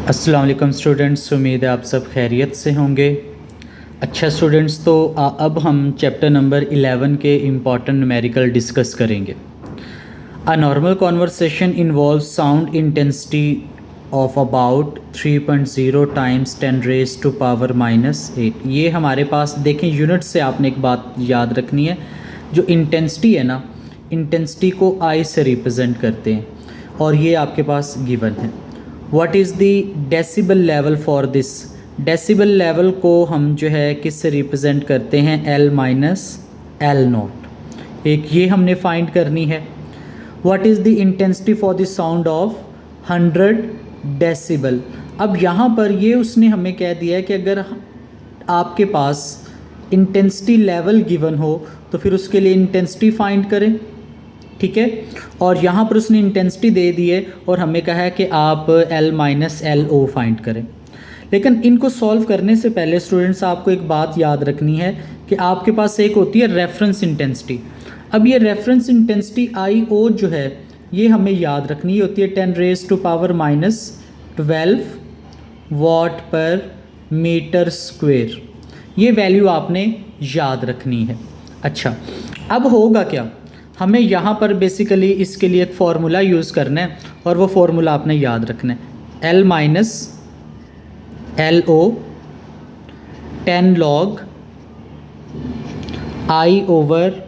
अस्सलाम वालेकुम स्टूडेंट्स, उम्मीद है आप सब खैरियत से होंगे। अच्छा स्टूडेंट्स, तो अब हम चैप्टर नंबर 11 के इम्पॉर्टेंट न्यूमेरिकल डिस्कस करेंगे। A normal conversation involve sound intensity of about 3.0 times 10 raise to power -8। ये हमारे पास देखें, यूनिट से आपने एक बात याद रखनी है, जो इंटेंसिटी है ना, इंटेंसिटी को आई से रिप्रेजेंट करते हैं और ये आपके पास गिवन है। What is the decibel level for this? Decibel level को हम जो है किस से रिप्रेजेंट करते हैं? L minus L not. एक ये हमने फाइंड करनी है। What is the intensity for the sound of 100 decibel? अब यहाँ पर ये उसने हमें कह दिया है कि अगर आपके पास इंटेंसिटी लेवल गिवन हो तो फिर उसके लिए इंटेंसिटी फाइंड करें, ठीक है। और यहाँ पर उसने इंटेंसिटी दे दी है और हमें कहा है कि आप L minus L O find करें। लेकिन इनको सॉल्व करने से पहले स्टूडेंट्स आपको एक बात याद रखनी है कि आपके पास एक होती है रेफरेंस इंटेंसिटी। अब ये रेफरेंस इंटेंसिटी आई ओ जो है ये हमें याद रखनी होती है 10 रेज टू पावर -12 वाट पर मीटर स्क्वायर। ये वैल्यू आपने याद रखनी है। अच्छा, अब होगा क्या, हमें यहाँ पर बेसिकली इसके लिए एक फार्मूला यूज़ करना है और वो फार्मूला आपने याद रखना है। L minus L O 10 log I over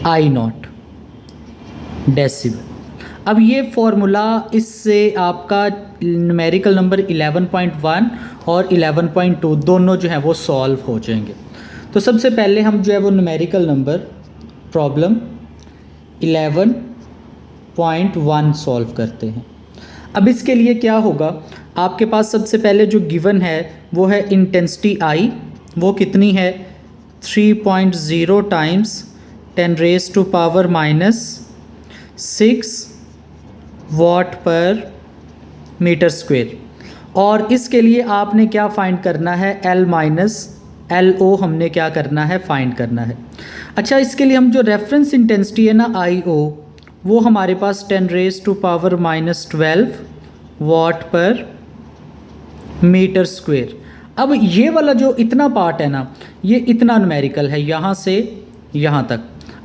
I not decibel. अब ये फार्मूला, इससे आपका न्यूमेरिकल नंबर 11.1 और 11.2 दोनों जो है वो सॉल्व हो जाएंगे। तो सबसे पहले हम जो है वो न्यूमेरिकल नंबर प्रॉब्लम 11.1 सॉल्व करते हैं। अब इसके लिए क्या होगा, आपके पास सबसे पहले जो गिवन है वो है इंटेंसिटी आई, वो कितनी है 3.0 टाइम्स 10 रेज टू पावर -6 वाट पर मीटर स्क्वायर। और इसके लिए आपने क्या फाइंड करना है? L माइनस एल ओ हमने क्या करना है? फाइंड करना है। अच्छा, इसके लिए हम जो रेफरेंस इंटेंसिटी है ना आई ओ, वो हमारे पास 10 रेज टू पावर -12 वाट पर मीटर स्क्वायर। अब ये वाला जो इतना पार्ट है ना, ये इतना न्यूमेरिकल है यहाँ से यहाँ तक।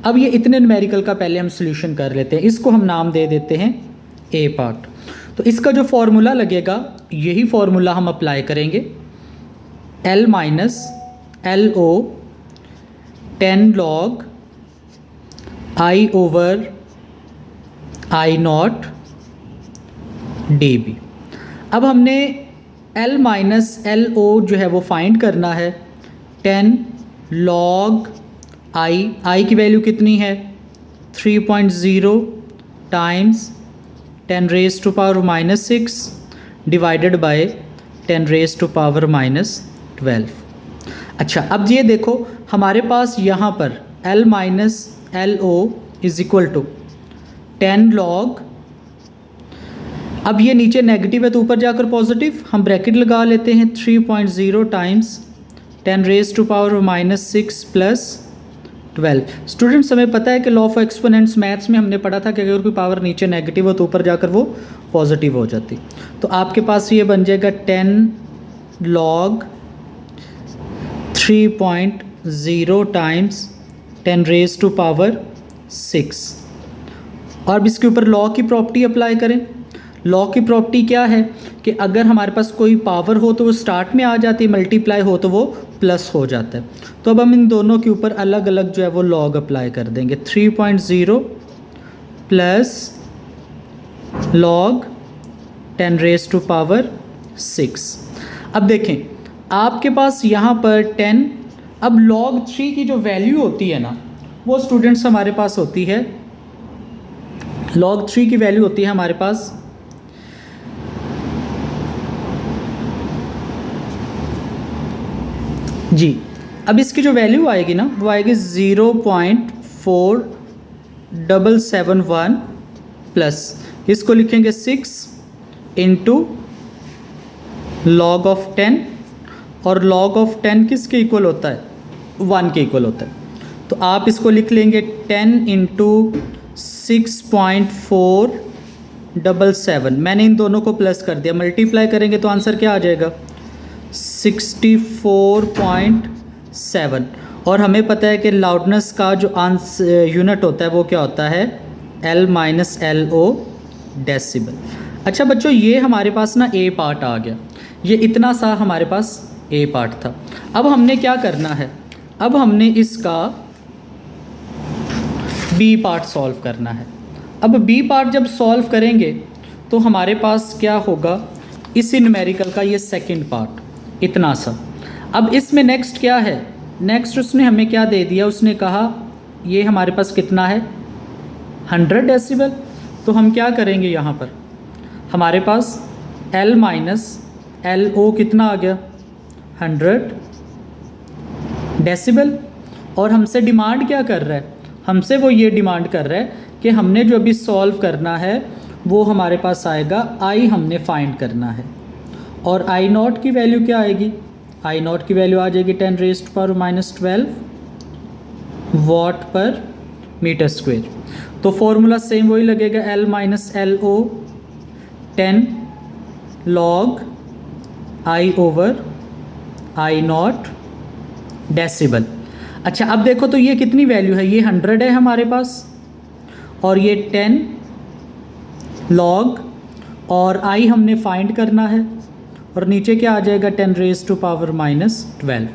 अब ये इतने न्यूमेरिकल का पहले हम सॉल्यूशन कर लेते हैं। इसको हम नाम दे देते हैं ए पार्ट। तो इसका जो फॉर्मूला लगेगा यही फॉर्मूला हम अप्लाई करेंगे। L minus L O 10 log I over I not D B. अब हमने L माइनस एल ओ जो है वो फाइंड करना है। 10 log I की वैल्यू कितनी है? 3.0 times 10 raise to power -6 divided by 10 raise to power -12। अच्छा, अब ये देखो हमारे पास यहाँ पर L minus L O is equal to 10 log, अब ये नीचे नेगेटिव है तो ऊपर जाकर पॉजिटिव, हम ब्रैकेट लगा लेते हैं 3.0 times 10 raise to power -6 plus 12। Students, हमें पता है कि लॉ ऑफ एक्सपोनेंट्स मैथ्स में हमने पढ़ा था कि अगर कोई पावर नीचे नेगेटिव हो तो ऊपर जाकर वो पॉजिटिव हो जाती। तो आपके पास ये बन जाएगा 10 log 3.0 times 10 raise to power 6। और इसके ऊपर लॉ की प्रॉपर्टी अप्लाई करें। लॉ की प्रॉपर्टी क्या है कि अगर हमारे पास कोई पावर हो तो वो स्टार्ट में आ जाती है, मल्टीप्लाई हो तो वो प्लस हो जाता है। तो अब हम इन दोनों के ऊपर अलग अलग जो है वो लॉग अप्लाई कर देंगे। 3.0 plus log 10 raise to power 6। अब देखें आपके पास यहाँ पर 10, अब log 3 की जो वैल्यू होती है ना, वो स्टूडेंट्स हमारे पास होती है, log 3 की वैल्यू होती है हमारे पास जी। अब इसकी जो वैल्यू आएगी ना वो आएगी 0.4771 प्लस, इसको लिखेंगे 6 इंटू लॉग ऑफ 10, और लॉग ऑफ 10 किसके इक्वल होता है? 1 के इक्वल होता है। तो आप इसको लिख लेंगे 10 इंटू 6.4 777, मैंने इन दोनों को प्लस कर दिया, मल्टीप्लाई करेंगे तो आंसर क्या आ जाएगा 64.7। और हमें पता है कि लाउडनेस का जो यूनिट होता है वो क्या होता है L-LO डेसिबल। अच्छा बच्चों, ये हमारे पास ना ए पार्ट आ गया, ये इतना सा हमारे पास ए पार्ट था। अब हमने क्या करना है, अब हमने इसका बी पार्ट सॉल्व करना है। अब बी पार्ट जब सॉल्व करेंगे तो हमारे पास क्या होगा, इस न्यूमेरिकल का ये सेकंड पार्ट इतना सा। अब इसमें नेक्स्ट क्या है, नेक्स्ट उसने हमें क्या दे दिया, उसने कहा ये हमारे पास कितना है 100 डेसिबल। तो हम क्या करेंगे, यहाँ पर हमारे पास L-LO कितना आ गया 100 डेसिबल। और हमसे डिमांड क्या कर रहा है, हमसे वो ये डिमांड कर रहा है कि हमने जो अभी सॉल्व करना है वो हमारे पास आएगा I हमने फाइंड करना है। और I0 की वैल्यू क्या आएगी, I0 की वैल्यू आ जाएगी 10⁻⁻12 वाट पर मीटर स्क्वेयर। तो फॉर्मूला सेम वही लगेगा, L-LO 10 log I/I0 डेसिबल। अच्छा अब देखो तो ये कितनी वैल्यू है, ये 100 है हमारे पास और ये 10 log और I हमने फाइंड करना है और नीचे क्या आ जाएगा 10⁻⁻12।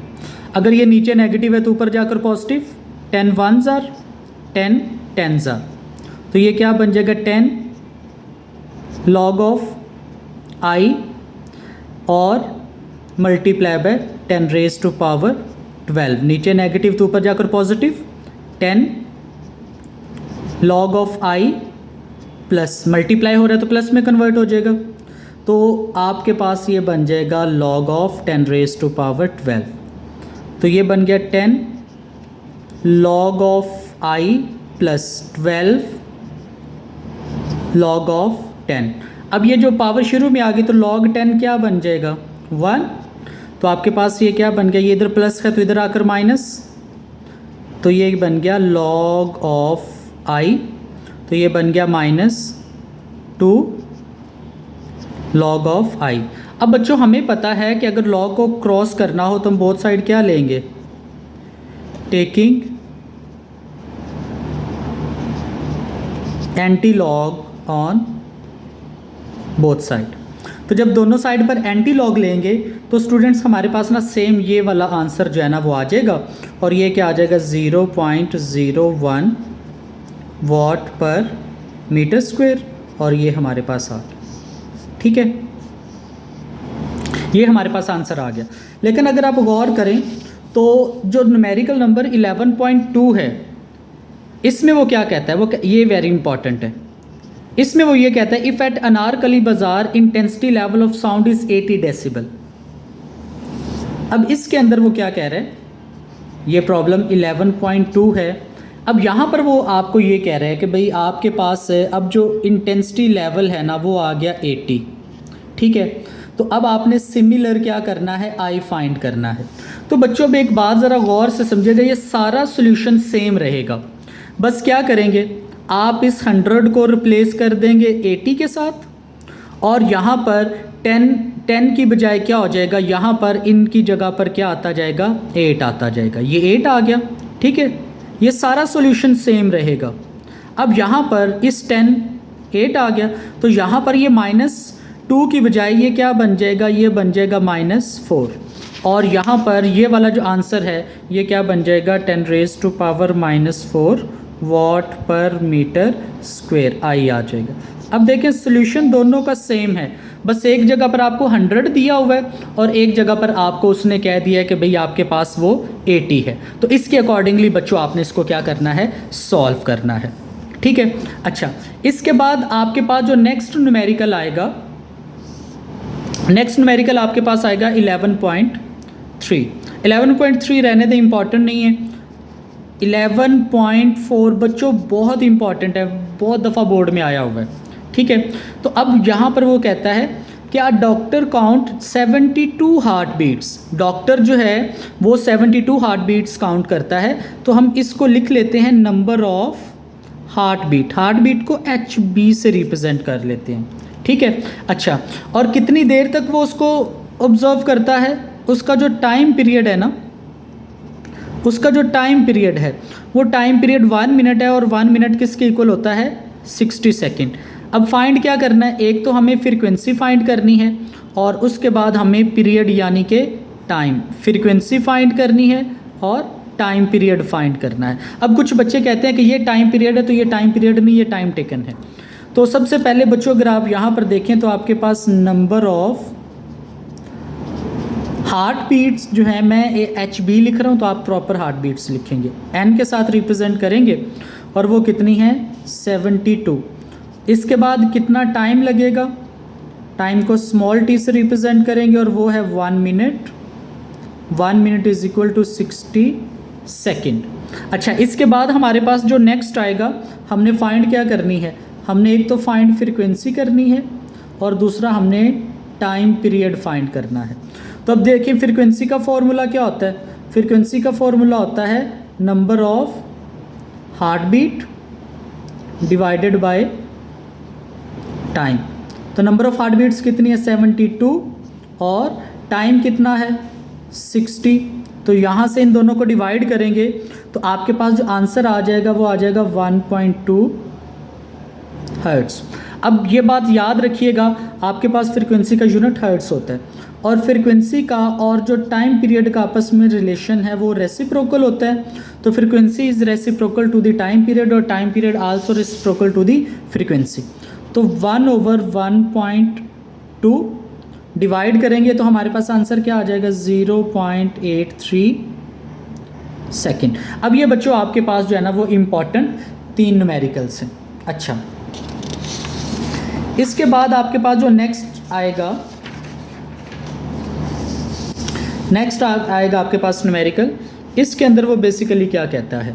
अगर ये नीचे नेगेटिव है तो ऊपर जाकर positive, 10 1s are 10 10s are, तो ये क्या बन जाएगा 10 log ऑफ I और मल्टीप्लाई बाय 10⁻12, नीचे नेगेटिव तो ऊपर जाकर positive, 10 log of I plus multiply हो रहा है तो प्लस में कन्वर्ट हो जाएगा। तो आपके पास ये बन जाएगा log ऑफ 10⁻12। तो ये बन गया 10 log of I plus 12 log of 10। अब ये जो पावर शुरू में आ गई तो log 10 क्या बन जाएगा 1। तो आपके पास ये क्या बन गया, ये इधर प्लस है तो इधर आकर माइनस, तो ये बन गया log ऑफ I, तो ये बन गया -2 log ऑफ I। अब बच्चों हमें पता है कि अगर log को क्रॉस करना हो तो हम बोथ साइड क्या लेंगे, taking anti log on both side. तो जब दोनों साइड पर एंटी लॉग लेंगे तो स्टूडेंट्स हमारे पास ना सेम ये वाला आंसर जो है ना वो आ जाएगा और ये क्या आ जाएगा 0.01 वाट पर मीटर स्क्वायर और ये हमारे पास आ गया। ठीक है, ये हमारे पास आंसर आ गया। लेकिन अगर आप गौर करें तो जो न्यूमेरिकल नंबर 11.2 है इसमें वो क्या कहता है, वो ये वेरी इंपॉर्टेंट है, इसमें वो ये कहता है इफ़ एट अनारकली बाज़ार intensity level of sound is 80 decibel. अब इसके अंदर वो क्या कह रहा है, ये प्रॉब्लम 11.2 है। अब यहाँ पर वो आपको ये कह रहा है कि भाई आपके पास अब जो इंटेंसिटी लेवल है ना वो आ गया 80। ठीक है, तो अब आपने सिमिलर क्या करना है, I फाइंड करना है। तो बच्चों अब एक बात ज़रा गौर से समझिएगा, ये सारा सोल्यूशन सेम रहेगा, बस क्या करेंगे आप इस 100 को रिप्लेस कर देंगे 80 के साथ और यहाँ पर 10 की बजाय क्या हो जाएगा, यहाँ पर इनकी जगह पर क्या आता जाएगा 8 आता जाएगा, ये 8 आ गया। ठीक है, ये सारा सॉल्यूशन सेम रहेगा। अब यहाँ पर इस 10 8 आ गया तो यहाँ पर ये -2 की बजाय ये क्या बन जाएगा, ये बन जाएगा -4 और यहाँ पर ये वाला जो आंसर है ये क्या बन जाएगा 10⁻⁻4 वाट पर मीटर स्क्वायर I आ जाएगा। अब देखें सोल्यूशन दोनों का सेम है, बस एक जगह पर आपको 100 दिया हुआ है और एक जगह पर आपको उसने कह दिया है कि भाई आपके पास वो 80 है। तो इसके अकॉर्डिंगली बच्चों आपने इसको क्या करना है, सॉल्व करना है। ठीक है, अच्छा इसके बाद आपके पास जो नेक्स्ट न्यूमेरिकल आएगा, नेक्स्ट न्यूमेरिकल आपके पास आएगा 11.3। 11.3 रहने दे, इम्पॉर्टेंट नहीं है। 11.4 बच्चों बहुत इंपॉर्टेंट है, बहुत दफ़ा बोर्ड में आया हुआ है। ठीक है, तो अब यहाँ पर वो कहता है कि a doctor count 72 heart beats, doctor जो है वो 72 हार्ट बीट्स काउंट करता है। तो हम इसको लिख लेते हैं नंबर ऑफ हार्ट बीट को HB से रिप्रेजेंट कर लेते हैं, ठीक है। अच्छा, और कितनी देर तक वो उसको ऑब्जर्व करता है, उसका जो टाइम पीरियड है ना, उसका जो टाइम पीरियड है वो टाइम पीरियड 1 मिनट है, और 1 मिनट किसके इक्वल होता है 60 सेकेंड। अब फाइंड क्या करना है, एक तो हमें फ्रीक्वेंसी फाइंड करनी है और उसके बाद हमें पीरियड यानी कि टाइम, फ्रीक्वेंसी फाइंड करनी है और टाइम पीरियड फाइंड करना है। अब कुछ बच्चे कहते हैं कि ये टाइम पीरियड है, तो ये टाइम पीरियड नहीं, ये टाइम टेकन है। तो सबसे पहले बच्चों अगर आप यहाँ पर देखें तो आपके पास नंबर ऑफ हार्ट बीट्स जो है, मैं HB लिख रहा हूँ तो आप प्रॉपर हार्ट बीट्स लिखेंगे, N के साथ रिप्रेजेंट करेंगे, और वो कितनी है 72। इसके बाद कितना टाइम लगेगा, टाइम को स्मॉल t से रिप्रेजेंट करेंगे और वो है 1 minute. 1 minute is equal to 60 second. अच्छा, इसके बाद हमारे पास जो नेक्स्ट आएगा, हमने फाइंड क्या करनी है, हमने एक तो फाइंड फ्रीक्वेंसी करनी है और दूसरा हमने टाइम पीरियड फाइंड करना है। तो अब देखिए फ्रीक्वेंसी का फॉर्मूला क्या होता है, फ्रीक्वेंसी का फॉर्मूला होता है number of heart beat divided by time. तो नंबर ऑफ हार्ट बीट्स कितनी है 72 और टाइम कितना है 60। तो यहाँ से इन दोनों को डिवाइड करेंगे तो आपके पास जो आंसर आ जाएगा वो आ जाएगा 1.2 हर्ट्स। अब ये बात याद रखिएगा, आपके पास फ्रीक्वेंसी का यूनिट हर्ट्स होता है और फ्रीक्वेंसी का और जो टाइम पीरियड का आपस में रिलेशन है वो रेसिप्रोकल होता है। तो frequency is reciprocal to the time period और time period also reciprocal to the frequency. तो 1/1.2 डिवाइड करेंगे तो हमारे पास आंसर क्या आ जाएगा 0.83 सेकेंड। अब ये बच्चों आपके पास जो है ना वो इम्पॉर्टेंट 3 न्यूमेरिकल्स हैं। अच्छा, इसके बाद आपके पास जो नेक्स्ट आएगा आपके पास न्यूमेरिकल, इसके अंदर वो बेसिकली क्या कहता है।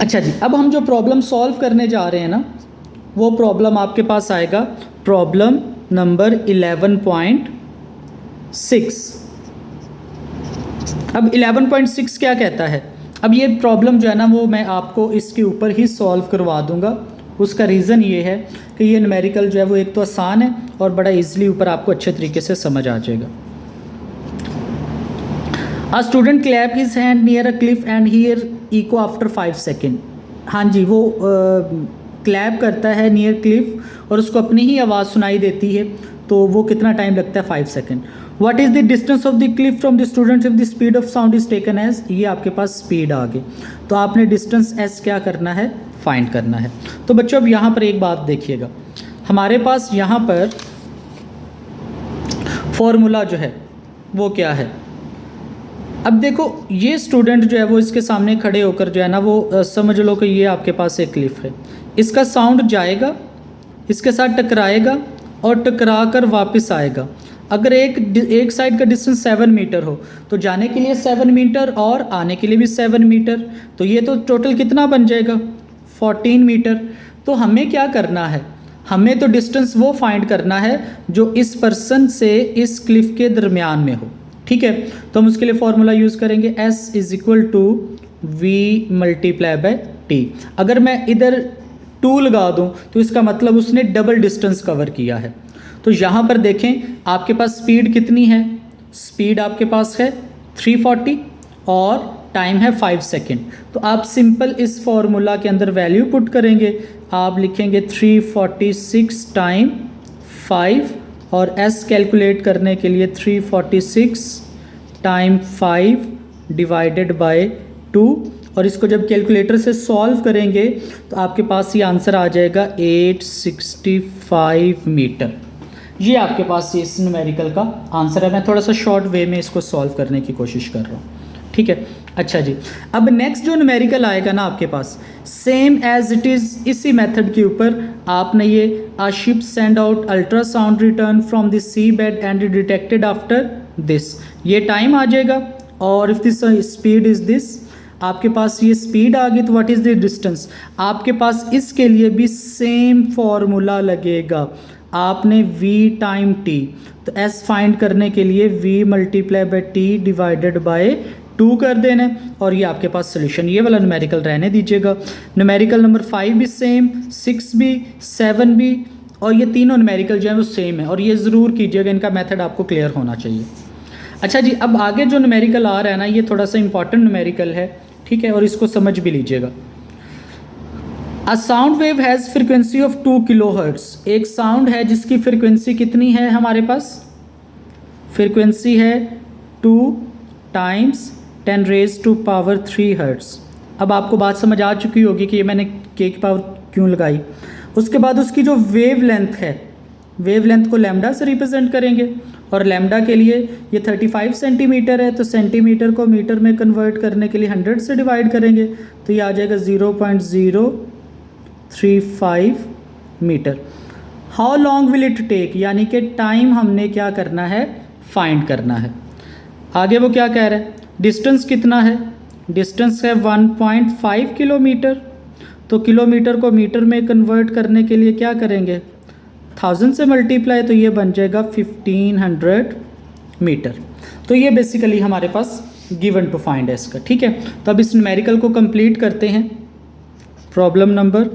अच्छा जी, अब हम जो प्रॉब्लम सॉल्व करने जा रहे हैं ना, वो प्रॉब्लम आपके पास आएगा प्रॉब्लम नंबर 11.6। अब 11.6 क्या कहता है, अब ये प्रॉब्लम जो है ना वो मैं आपको इसके ऊपर ही सॉल्व करवा दूंगा। उसका रीज़न ये है कि ये न्यूमेरिकल जो है वो एक तो आसान है और बड़ा इजीली ऊपर आपको अच्छे तरीके से समझ आ जाएगा। A student clap his hand near a cliff and hear echo after 5 second. हाँ जी, वो क्लैप करता है नियर क्लिफ और उसको अपनी ही आवाज़ सुनाई देती है, तो वो कितना टाइम लगता है 5 second. What is the distance of the cliff from the student if the speed of sound is taken as, ये आपके पास स्पीड आ गई, तो आपने डिस्टेंस एस क्या करना है फाइंड करना है। तो बच्चों अब यहाँ पर एक बात देखिएगा, हमारे पास यहाँ पर फॉर्मूला जो है वो क्या है। अब देखो ये स्टूडेंट जो है वो इसके सामने खड़े होकर जो है ना वो समझ लो कि ये आपके पास एक क्लिफ है, इसका साउंड जाएगा, इसके साथ टकराएगा और टकरा कर वापस आएगा। अगर एक साइड का डिस्टेंस 7 मीटर हो तो जाने के लिए 7 मीटर और आने के लिए भी 7 मीटर, तो ये तो टोटल कितना बन जाएगा 14 मीटर। तो हमें क्या करना है, हमें तो डिस्टेंस वो फाइंड करना है जो इस पर्सन से इस क्लिफ के दरमियान में हो, ठीक है। तो हम उसके लिए फॉर्मूला यूज़ करेंगे S is equal to V multiply by T। अगर मैं इधर 2 लगा दूं तो इसका मतलब उसने डबल डिस्टेंस कवर किया है। तो यहाँ पर देखें आपके पास स्पीड कितनी है, स्पीड आपके पास है 340 और टाइम है 5 सेकेंड। तो आप सिंपल इस फॉर्मूला के अंदर वैल्यू पुट करेंगे, आप लिखेंगे 346 टाइम 5 और S कैलकुलेट करने के लिए 346 टाइम 5 डिवाइडेड बाय 2, और इसको जब कैलकुलेटर से सॉल्व करेंगे तो आपके पास ये आंसर आ जाएगा 865 मीटर। ये आपके पास इस न्यूमेरिकल का आंसर है। मैं थोड़ा सा शॉर्ट वे में इसको सॉल्व करने की कोशिश कर रहा हूँ, ठीक है। अच्छा जी, अब नेक्स्ट जो न्यूमेरिकल आएगा ना आपके पास सेम एज इट इज़, इसी मेथड के ऊपर आपने ये a ship send out ultrasound return from the sea bed and detected after this, ये टाइम आ जाएगा। और if this speed is this, आपके पास ये स्पीड आ गई, तो व्हाट इज़ द डिस्टेंस, आपके पास इसके लिए भी सेम फॉर्मूला लगेगा, आपने v टाइम t, तो तो s फाइंड करने के लिए v multiply by t divided by 2 कर देना है और ये आपके पास सोल्यूशन। ये वाला न्यूमेरिकल रहने दीजिएगा। न्यूमेरिकल नंबर 5 भी सेम, 6 भी, 7 भी, और ये तीनों न्यूमेरिकल जो है वो सेम है और ये ज़रूर कीजिएगा, इनका मेथड आपको क्लियर होना चाहिए। अच्छा जी, अब आगे जो न्यूमेरिकल आ रहा है ना, ये थोड़ा सा इंपॉर्टेंट न्यूमेरिकल है, ठीक है, और इसको समझ भी लीजिएगा। A sound wave has frequency of 2 kilohertz. एक साउंड है जिसकी फ्रिक्वेंसी कितनी है हमारे पास? फ्रिक्वेंसी है 2 टाइम्स 10⁻³ हर्ट्ज़। अब आपको बात समझ आ चुकी होगी कि ये मैंने k की पावर क्यों लगाई। उसके बाद उसकी जो वेव लेंथ है, वेव लेंथ को लैम्डा से रिप्रेजेंट करेंगे और लैम्डा के लिए ये 35 सेंटीमीटर है, तो सेंटीमीटर को मीटर में कन्वर्ट करने के लिए 100 से डिवाइड करेंगे तो ये आ जाएगा 0.035 metre. How long will it take, यानी कि टाइम हमने क्या करना है, फाइंड करना है। आगे वो क्या कह रहा है, डिस्टेंस कितना है? डिस्टेंस है 1.5 किलोमीटर। तो किलोमीटर को मीटर में कन्वर्ट करने के लिए क्या करेंगे, 1000 से मल्टीप्लाई, तो ये बन जाएगा 1500 मीटर। तो ये बेसिकली हमारे पास गिवन टू फाइंड है इसका, ठीक है। तो अब इस न्यूमेरिकल को कंप्लीट करते हैं। Problem number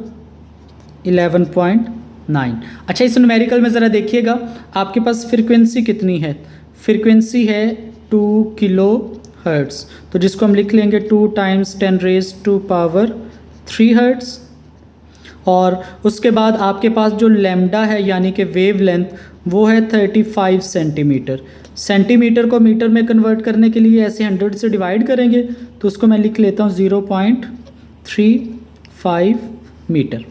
11.9। अच्छा, इस न्यूमेरिकल में ज़रा देखिएगा, आपके पास फ्रिक्वेंसी कितनी है? फ्रिक्वेंसी है 2 किलो हर्ट्ज़, तो जिसको हम लिख लेंगे 2 टाइम्स 10⁻³ हर्ट्ज़। और उसके बाद आपके पास जो लैम्डा है यानी कि वेव लेंथ, वो है 35 सेंटीमीटर। सेंटीमीटर को मीटर में कन्वर्ट करने के लिए ऐसे 100 से डिवाइड करेंगे, तो उसको मैं लिख लेता हूँ 0.35 मीटर।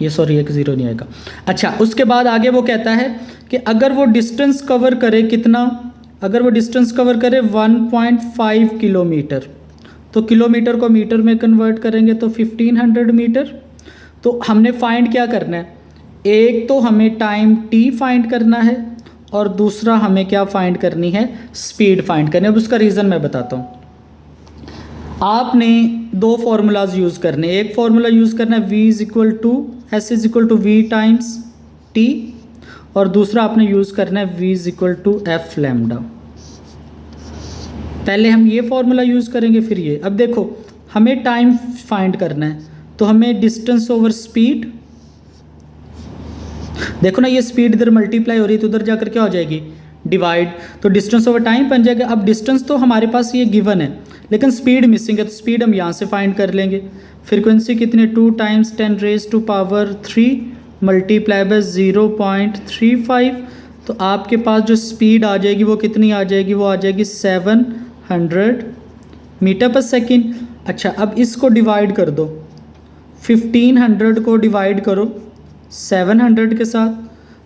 ये सॉरी, एक ज़ीरो नहीं आएगा। अच्छा, उसके बाद आगे वो कहता है कि अगर वो डिस्टेंस कवर करे कितना, अगर वो डिस्टेंस कवर करे 1.5 किलोमीटर, तो किलोमीटर को मीटर में कन्वर्ट करेंगे तो 1500 मीटर। तो हमने फाइंड क्या करना है, एक तो हमें टाइम t फाइंड करना है और दूसरा हमें क्या फाइंड करनी है, स्पीड फाइंड करनी है। अब उसका रीज़न मैं बताता हूँ। आपने दो फार्मूलाज यूज़ करने, एक फार्मूला यूज़ करना है v = v टाइम्स t, और दूसरा आपने यूज़ करना है v = f लैम्डा। पहले हम ये फार्मूला यूज़ करेंगे फिर ये। अब देखो, हमें टाइम फाइंड करना है, तो हमें डिस्टेंस ओवर स्पीड, देखो ना ये स्पीड इधर मल्टीप्लाई हो रही है तो उधर जाकर क्या हो जाएगी, डिवाइड, तो डिस्टेंस ओवर टाइम बन जाएगा। अब डिस्टेंस तो हमारे पास ये गिवन है, लेकिन स्पीड मिसिंग है, तो स्पीड हम यहाँ से फाइंड कर लेंगे। फ्रीक्वेंसी कितनी, 2 टाइम्स 10⁻³ मल्टीप्लाई बाय 0.35, तो आपके पास जो स्पीड आ जाएगी वो कितनी आ जाएगी, वो आ जाएगी 700 मीटर पर सेकेंड। अच्छा, अब इसको डिवाइड कर दो, 1500 को डिवाइड करो 700 के साथ,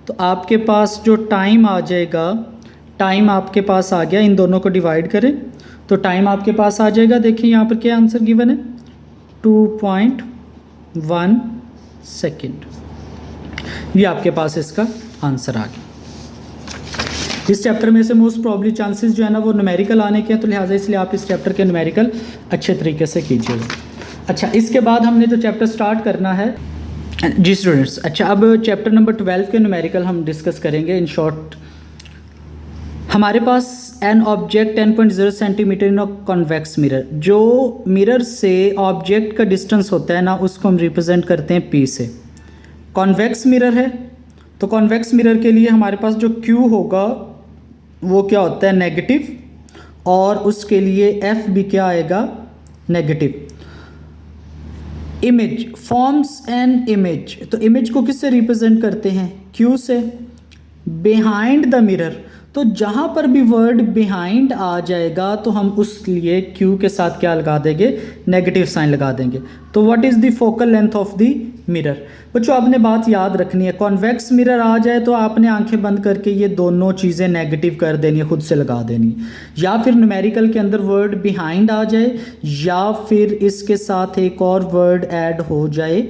तो आपके पास जो टाइम आ जाएगा, टाइम आपके पास आ गया, इन दोनों को डिवाइड करें तो टाइम आपके पास आ जाएगा। देखिए यहाँ पर क्या आंसर गिवन है, 2.1 सेकेंड। ये आपके पास इसका आंसर आ गया। इस चैप्टर में से मोस्ट प्रॉब्ली चांसेस जो है ना वो न्यूमेरिकल आने के हैं, तो लिहाजा इसलिए आप इस चैप्टर के न्यूमेरिकल अच्छे तरीके से कीजिएगा। अच्छा, इसके बाद हमने जो चैप्टर स्टार्ट करना है जी स्टूडेंट्स, अच्छा अब चैप्टर नंबर 12 के न्यूमेरिकल हम डिस्कस करेंगे इन शॉर्ट। हमारे पास an object 10.0 centimetre in a convex mirror, जो मिरर से ऑब्जेक्ट का डिस्टेंस होता है ना उसको हम रिप्रेजेंट करते हैं P से। कॉन्वेक्स मिरर है, तो कॉन्वेक्स मिरर के लिए हमारे पास जो Q होगा वो क्या होता है, नेगेटिव, और उसके लिए F भी क्या आएगा, negative. Image forms an image, तो इमेज को किससे रिप्रेजेंट करते हैं, Q से। बिहाइंड द मिरर, तो जहाँ पर भी वर्ड बिहाइंड आ जाएगा तो हम उस लिए Q के साथ क्या लगा देंगे, नेगेटिव साइन लगा देंगे। तो what is the focal length of the mirror. बच्चों आपने बात याद रखनी है, कॉन्वेक्स मिरर आ जाए तो आपने आंखें बंद करके ये दोनों चीज़ें नेगेटिव कर देनी है, खुद से लगा देनी है, या फिर न्यूमेरिकल के अंदर वर्ड बिहाइंड आ जाए, या फिर इसके साथ एक और वर्ड ऐड हो जाए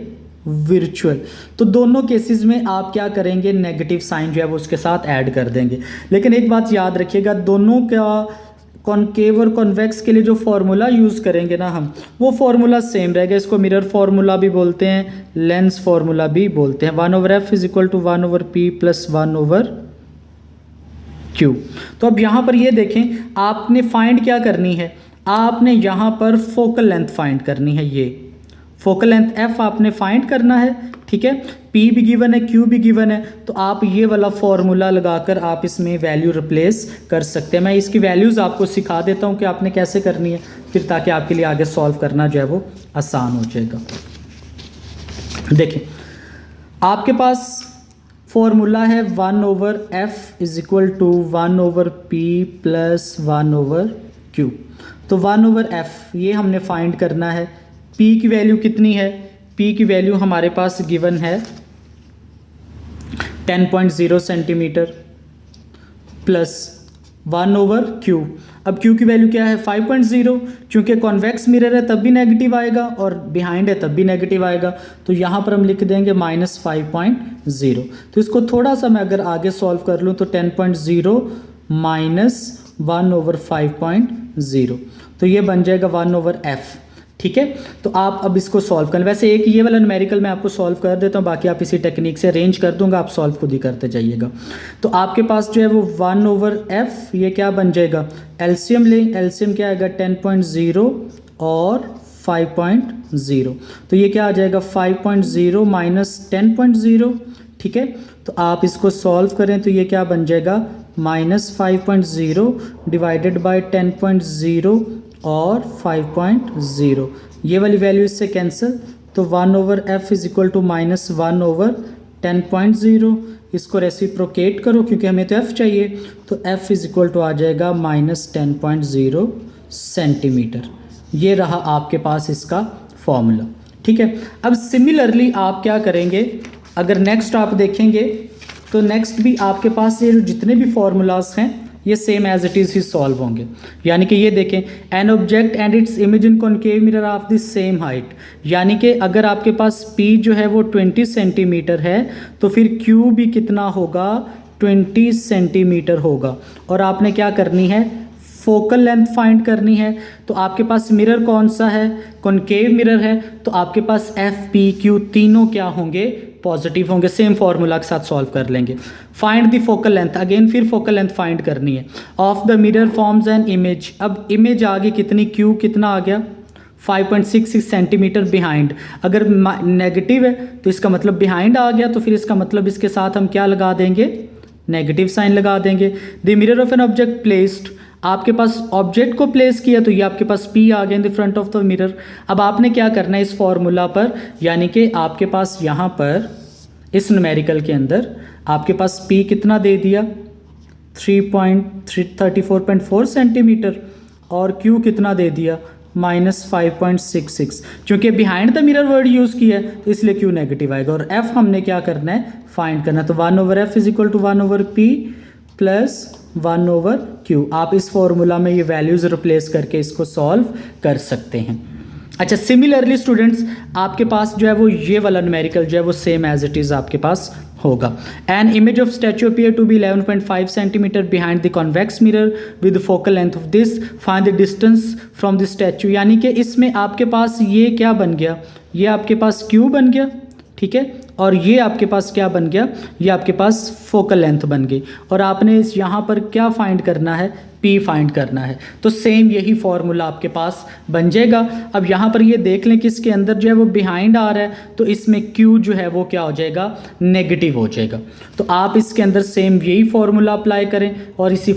वर्चुअल, तो दोनों केसेस में आप क्या करेंगे, नेगेटिव साइन जो है वो उसके साथ ऐड कर देंगे। लेकिन एक बात याद रखिएगा, दोनों का कॉन्केव और कॉन्वेक्स के लिए जो फार्मूला यूज़ करेंगे ना हम, वो फार्मूला सेम रहेगा। इसको मिरर फार्मूला भी बोलते हैं, लेंस फार्मूला भी बोलते हैं। 1/f = 1/p + 1/, Q। तो अब यहाँ पर ये देखें, आपने फाइंड क्या करनी है, आपने यहाँ पर फोकल लेंथ फाइंड करनी है। ये फोकल लेंथ F आपने फाइंड करना है, ठीक है। P भी गिवन है, Q भी गिवन है, तो आप ये वाला फॉर्मूला लगाकर आप इसमें वैल्यू रिप्लेस कर सकते हैं। मैं इसकी वैल्यूज़ आपको सिखा देता हूँ कि आपने कैसे करनी है, फिर ताकि आपके लिए आगे सॉल्व करना जो है वो आसान हो जाएगा। देखिए, आपके पास फॉर्मूला है 1/f is equal to 1/p plus 1/q। तो 1/f ये हमने फाइंड करना है। p की वैल्यू कितनी है, p की वैल्यू हमारे पास गिवन है 10.0 सेंटीमीटर प्लस 1/q। अब q की वैल्यू क्या है 5.0, क्योंकि कॉन्वेक्स मिरर है तब भी नेगेटिव आएगा और बिहाइंड है तब भी नेगेटिव आएगा, तो यहाँ पर हम लिख देंगे -5.0। तो इसको थोड़ा सा मैं अगर आगे सॉल्व कर लूँ तो 10.0 माइनस 1/5.0, तो ये बन जाएगा 1/f, ठीक है। तो आप अब इसको सॉल्व कर, वैसे एक ये वाला न्यूमेरिकल मैं आपको सॉल्व कर देता हूँ, बाकी आप इसी टेक्निक से अरेंज कर दूंगा, आप सॉल्व खुद ही करते जाइएगा। तो आपके पास जो है वो 1/f ये क्या बन जाएगा, एलसीएम लें, एलसीएम क्या आएगा 10.0 और 5.0, तो ये क्या आ जाएगा 5.0 माइनस 10.0, ठीक है। तो आप इसको सॉल्व करें तो ये क्या बन जाएगा -5.0 डिवाइडेड बाय 10.0 और 5.0, ये वाली वैल्यू इससे कैंसिल, तो 1/f इज इक्वल टू -1/10.0। इसको रेसिप्रोकेट करो क्योंकि हमें तो f चाहिए, तो f इज इक्वल टू आ जाएगा -10.0 सेंटीमीटर। ये रहा आपके पास इसका फॉर्मूला, ठीक है। अब सिमिलरली आप क्या करेंगे, अगर नेक्स्ट आप देखेंगे तो नेक्स्ट भी आपके पास ये जितने भी फॉर्मूलाज हैं ये सेम एज इट इज़ ही सॉल्व होंगे। यानी कि ये देखें, an object and its image in concave mirror of the same height, यानी कि अगर आपके पास P जो है वो 20 सेंटीमीटर है तो फिर Q भी कितना होगा 20 सेंटीमीटर होगा। और आपने क्या करनी है, फोकल लेंथ फाइंड करनी है। तो आपके पास मिरर कौन सा है, कॉनकेव मिरर है, तो आपके पास F P Q तीनों क्या होंगे, पॉजिटिव होंगे। सेम फॉर्मूला के साथ सॉल्व कर लेंगे। Find the focal length, again फिर फोकल लेंथ फाइंड करनी है। Of the mirror forms an image, अब इमेज आ गई कितनी, Q कितना आ गया 5.66 सेंटीमीटर बिहाइंड। अगर नेगेटिव है तो इसका मतलब बिहाइंड आ गया, तो फिर इसका मतलब इसके साथ हम क्या लगा देंगे, नेगेटिव साइन लगा देंगे। The mirror of an object placed, आपके पास ऑब्जेक्ट को प्लेस किया तो ये आपके पास P आ गया in the front of the mirror. अब आपने क्या करना है इस फॉर्मूला पर, यानी कि आपके पास यहाँ पर इस न्यूमेरिकल के अंदर आपके पास P कितना दे दिया 34.4 सेंटीमीटर और Q कितना दे दिया -5.66। क्योंकि behind the mirror word use किया है तो इसलिए Q नेगेटिव आएगा। और F हमने क्या करना है, फाइंड करना है। तो 1/f is equal to 1/p plus 1/q। आप इस फॉर्मूला में ये वैल्यूज़ रिप्लेस करके इसको सॉल्व कर सकते हैं। अच्छा, सिमिलरली स्टूडेंट्स आपके पास जो है वो ये वाला न्यूमेरिकल जो है वो सेम एज इट इज़ आपके पास होगा। An image of statue appear to be 11.5 centimetre behind the convex mirror with focal length of this, find the distance from the statue. यानी कि इसमें आपके पास ये क्या बन गया, ये आपके पास Q बन गया, ठीक है, और ये आपके पास क्या बन गया, ये आपके पास फोकल लेंथ बन गई। और आपने इस यहाँ पर क्या फाइंड करना है, P फाइंड करना है। तो सेम यही फॉर्मूला आपके पास बन जाएगा। अब यहाँ पर ये देख लें कि इसके अंदर जो है वो बिहाइंड आ रहा है, तो इसमें Q जो है वो क्या हो जाएगा, नेगेटिव हो जाएगा। तो आप इसके अंदर सेम यही फॉर्मूला अप्लाई करें और इसी